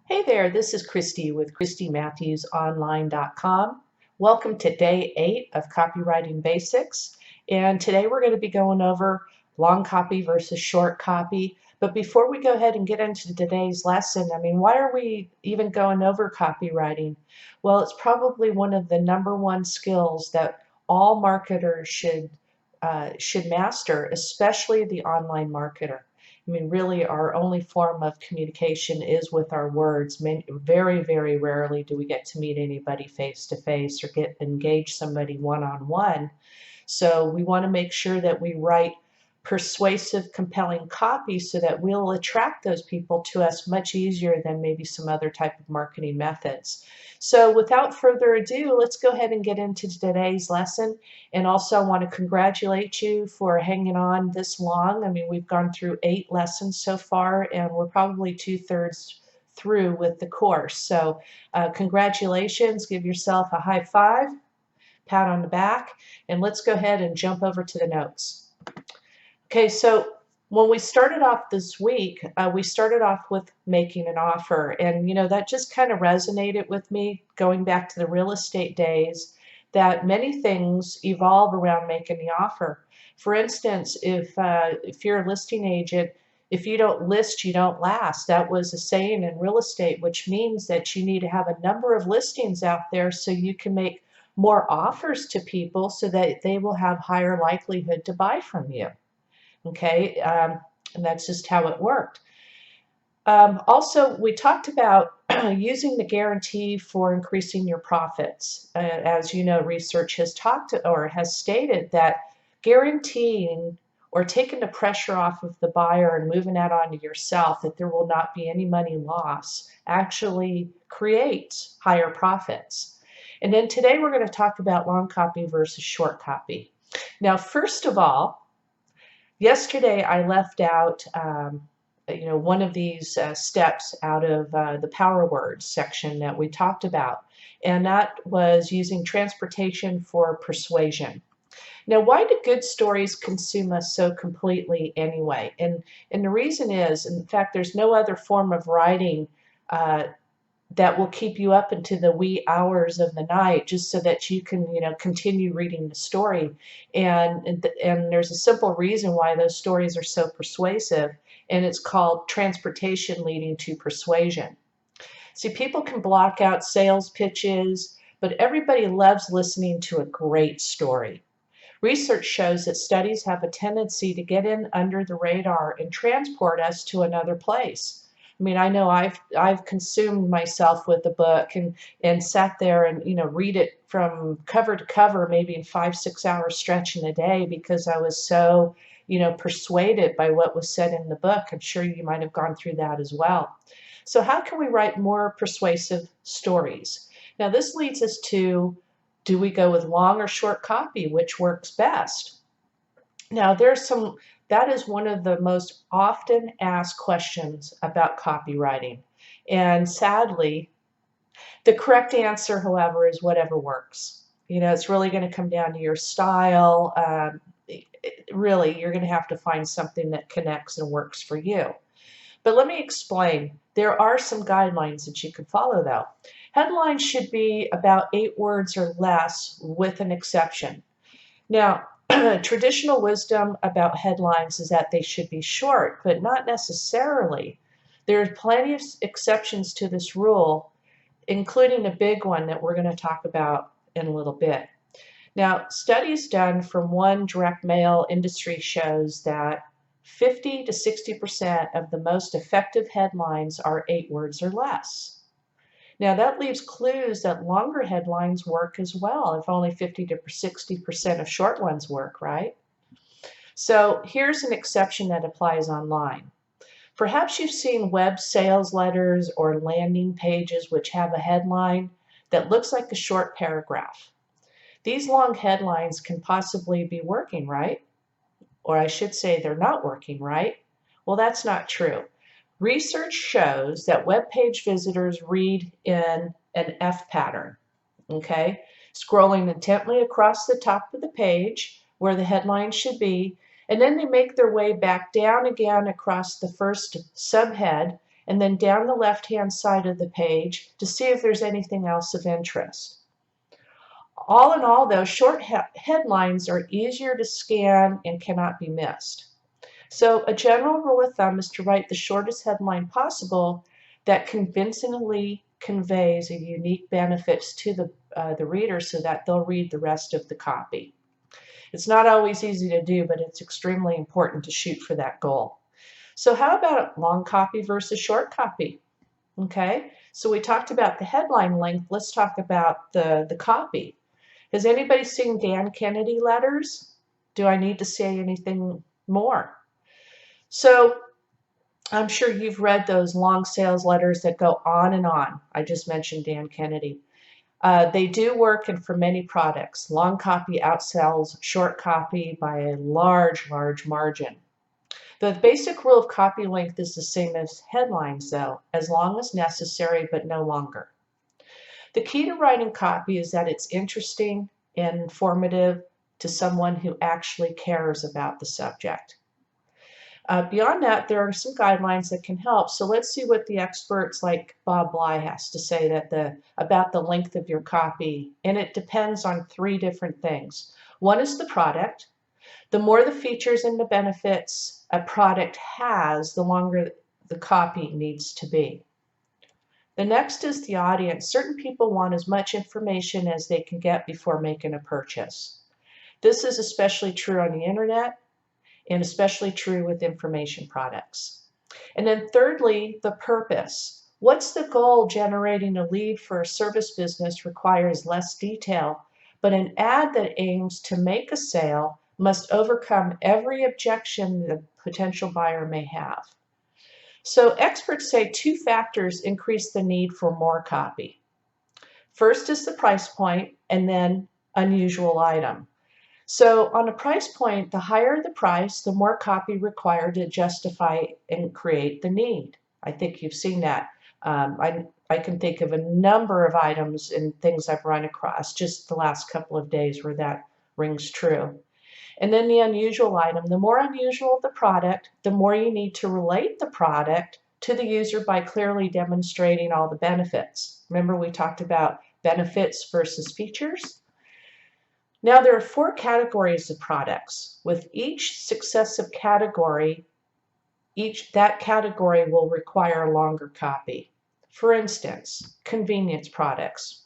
Hey there, this is Christy with ChristyMatthewsOnline.com. Welcome to day 8 of Copywriting Basics. And today we're going to be going over long copy versus short copy. But before we go ahead and get into today's lesson, why are we even going over copywriting? Well, it's probably one of the number one skills that all marketers should master, especially the online marketer. Really, our only form of communication is with our words. Very, very rarely do we get to meet anybody face to face or get engage somebody one-on-one. So we want to make sure that we write persuasive, compelling copy so that we'll attract those people to us much easier than maybe some other type of marketing methods. So without further ado, let's go ahead and get into today's lesson. And also I want to congratulate you for hanging on this long. We've gone through 8 lessons so far, and we're probably 2/3 through with the course. So congratulations, give yourself a high five, pat on the back, and let's go ahead and jump over to the notes. Okay, so when we started off this week, we started off with making an offer, and that just kind of resonated with me going back to the real estate days, that many things evolve around making the offer. For instance, if you're a listing agent, if you don't list, you don't last. That was a saying in real estate, which means that you need to have a number of listings out there so you can make more offers to people so that they will have higher likelihood to buy from you. Okay, and that's just how it worked. Also, we talked about using the guarantee for increasing your profits. As you know, research has talked or has stated that guaranteeing or taking the pressure off of the buyer and moving that onto yourself, that there will not be any money loss, actually creates higher profits. And then today we're going to talk about long copy versus short copy. Now, first of all, yesterday I left out one of these steps out of the power words section that we talked about, and that was using transportation for persuasion. Now, why do good stories consume us so completely anyway? And the reason is, in fact, there's no other form of writing that will keep you up into the wee hours of the night just so that you can continue reading the story. And there's a simple reason why those stories are so persuasive, and it's called transportation leading to persuasion. See, people can block out sales pitches, but everybody loves listening to a great story. Research shows that studies have a tendency to get in under the radar and transport us to another place. I know I've consumed myself with the book and sat there and read it from cover to cover, maybe in 5-6 hour stretch in a day, because I was so persuaded by what was said in the book. I'm sure you might have gone through that as well. So how can we write more persuasive stories? Now this leads us to, do we go with long or short copy? Which works best? Now that is one of the most often asked questions about copywriting. And sadly, the correct answer, however, is whatever works. It's really going to come down to your style. Really, you're going to have to find something that connects and works for you. But let me explain. There are some guidelines that you can follow, though. Headlines should be about 8 words or less, with an exception. Now, traditional wisdom about headlines is that they should be short, but not necessarily. There are plenty of exceptions to this rule, including a big one that we're going to talk about in a little bit. Now, studies done from one direct mail industry shows that 50 to 60% of the most effective headlines are 8 words or less. Now that leaves clues that longer headlines work as well, if only 50 to 60% of short ones work, right? So here's an exception that applies online. Perhaps you've seen web sales letters or landing pages which have a headline that looks like a short paragraph. These long headlines can possibly be working, right? Or I should say they're not working, right? Well, that's not true. Research shows that web page visitors read in an F pattern, okay? Scrolling intently across the top of the page where the headline should be, and then they make their way back down again across the first subhead and then down the left-hand side of the page to see if there's anything else of interest. All in all, though, short headlines are easier to scan and cannot be missed. So a general rule of thumb is to write the shortest headline possible that convincingly conveys a unique benefits to the reader so that they'll read the rest of the copy. It's not always easy to do, but it's extremely important to shoot for that goal. So how about long copy versus short copy? Okay, so we talked about the headline length. Let's talk about the copy. Has anybody seen Dan Kennedy letters? Do I need to say anything more? So I'm sure you've read those long sales letters that go on and on. I just mentioned Dan Kennedy. They do work and for many products. Long copy outsells short copy by a large, large margin. The basic rule of copy length is the same as headlines, though, as long as necessary, but no longer. The key to writing copy is that it's interesting and informative to someone who actually cares about the subject. Beyond that, there are some guidelines that can help. So let's see what the experts like Bob Bly has to say about the length of your copy. And it depends on 3 different things. One is the product. The more the features and the benefits a product has, the longer the copy needs to be. The next is the audience. Certain people want as much information as they can get before making a purchase. This is especially true on the internet and especially true with information products. And then thirdly, the purpose. What's the goal? Generating a lead for a service business requires less detail, but an ad that aims to make a sale must overcome every objection the potential buyer may have. So experts say 2 factors increase the need for more copy. First is the price point, and then unusual item. So on a price point, the higher the price, the more copy required to justify and create the need. I think you've seen that. I can think of a number of items and things I've run across just the last couple of days where that rings true. And then the unusual item. The more unusual the product, the more you need to relate the product to the user by clearly demonstrating all the benefits. Remember we talked about benefits versus features? Now there are 4 categories of products. With each successive category, that category will require longer copy. For instance, convenience products.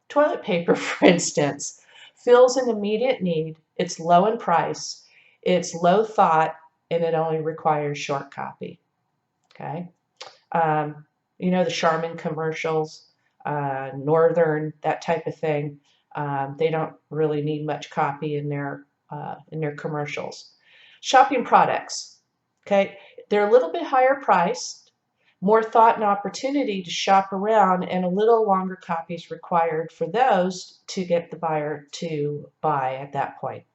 Toilet paper, for instance, fills an immediate need. It's low in price, it's low thought, and it only requires short copy. Okay, you know the Charmin commercials, Northern, that type of thing. They don't really need much copy in their commercials. Shopping products. Okay, they're a little bit higher priced, more thought and opportunity to shop around, and a little longer copies required for those to get the buyer to buy at that point.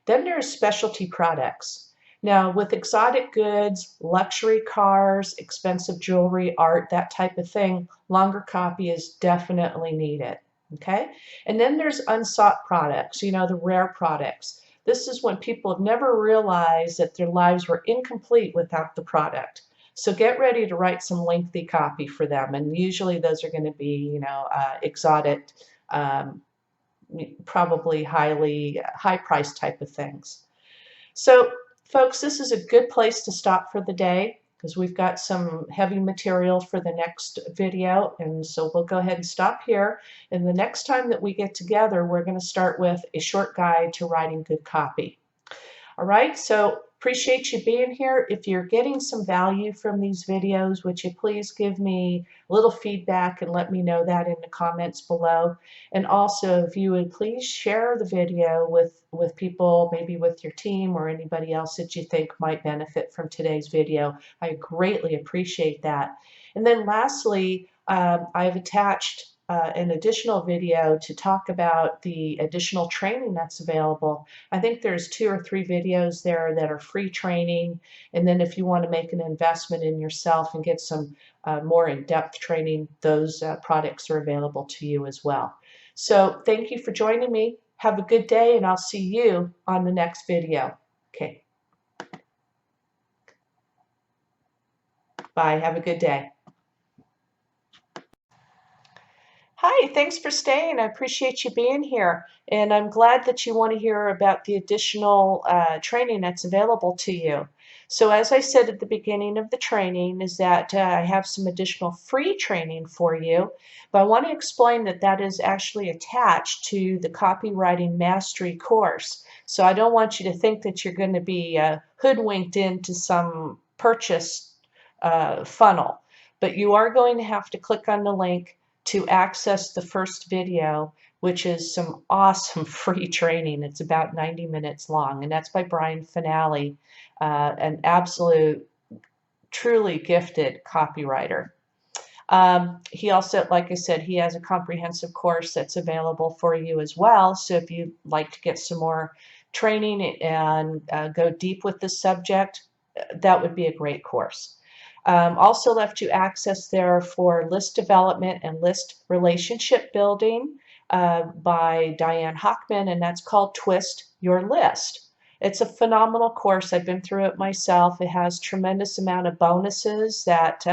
Then there's specialty products. Now with exotic goods, luxury cars, expensive jewelry, art, that type of thing, longer copy is definitely needed. Okay? And then there's unsought products, you know, the rare products. This is when people have never realized that their lives were incomplete without the product. So get ready to write some lengthy copy for them. And usually those are going to be, you know, exotic, probably high price type of things. So folks, this is a good place to stop for the day because we've got some heavy material for the next video. And so we'll go ahead and stop here. And the next time that we get together, we're going to start with a short guide to writing good copy. All right, so appreciate you being here. If you're getting some value from these videos, would you please give me a little feedback and let me know that in the comments below. And also, if you would please share the video with people, maybe with your team or anybody else that you think might benefit from today's video. I greatly appreciate that. And then lastly, I've attached an additional video to talk about the additional training that's available. I think there's 2 or 3 videos there that are free training. And then if you want to make an investment in yourself and get some more in-depth training, those products are available to you as well. So thank you for joining me. Have a good day, and I'll see you on the next video. Okay. Bye. Have a good day. Hi, thanks for staying. I appreciate you being here. And I'm glad that you want to hear about the additional training that's available to you. So as I said at the beginning of the training is that I have some additional free training for you, but I want to explain that that is actually attached to the Copywriting Mastery course. So I don't want you to think that you're going to be hoodwinked into some purchase funnel, but you are going to have to click on the link to access the first video, which is some awesome free training. It's about 90 minutes long, and that's by Brian Finale, an absolute, truly gifted copywriter. He also, like I said, he has a comprehensive course that's available for you as well. So if you'd like to get some more training and go deep with the subject, that would be a great course. Also left you access there for list development and list relationship building by Diane Hochman, and that's called Twist Your List. It's a phenomenal course. I've been through it myself. It has tremendous amount of bonuses that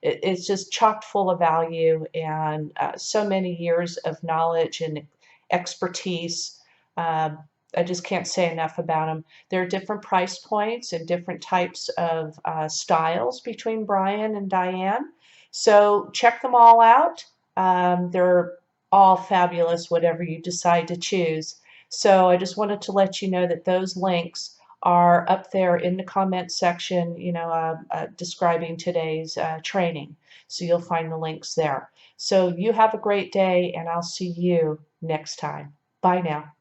it's just chock full of value and so many years of knowledge and expertise. I just can't say enough about them. There are different price points and different types of styles between Brian and Diane. So check them all out. They're all fabulous, whatever you decide to choose. So I just wanted to let you know that those links are up there in the comment section, describing today's training. So you'll find the links there. So you have a great day, and I'll see you next time. Bye now.